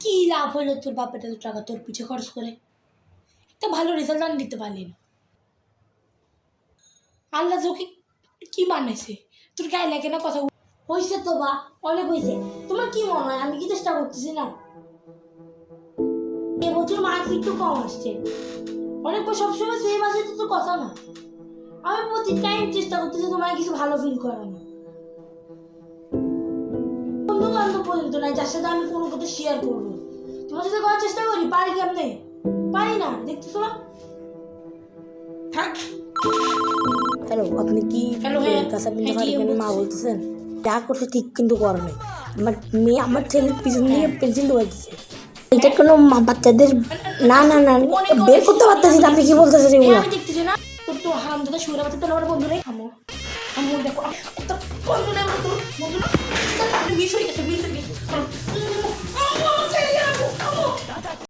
কি লাভ হলো তোর বাপের এত টাকা তোর পিছে খরচ করে? একটা ভালো রেজাল্ট আন দিতে পারলি না। আল্লাহ তোকে কি বানাইছে? তোর গায়ে লাগে না কথা? হয়েছে তো বা, অনেক হয়েছে। তোমার কি মনে হয় আমি কি চেষ্টা করতেছি না? এবছর মার্কস একটু কম আসছে, অনেক সবসময় সেই মাসে তো তোর কথা না। আমি প্রতি টাইম চেষ্টা করতেছি তোমার কিছু ভালো ফিল করানো। বন্ধু বান্ধব পর্যন্ত নাই যার সাথে আমি কোনো কথা শেয়ার করবো। তোমার সাথে করার চেষ্টা করি, পারি কেমনে? পারি না, দেখতেছো না? থাক। হ্যালো, আপনি কি হ্যালো, হ্যাঁ কাসাবিন্দু হ্যাঁ, কি ফারুকের মা বলতেছেন? বলতেছেন? যা করছে ঠিক কিন্তু করে নাই। আমার মেয়ে আমার ছেলের পিছন দিয়ে পেন্সিল ঢোকাই দিচ্ছে। এটা কোনো বাচ্চাদের না না না বের করতে পারতেছি না। আপনি কি বলতেছেন এগুলো? আমি দেখতেছি না তোর তো হারামজাদা শুয়ে বাচ্চা। তোর আমার বন্ধু নেই। আমো আমো দেখো বন্ধু নেই, বন্ধু মিস হয়ে গেছে, মিস হয়ে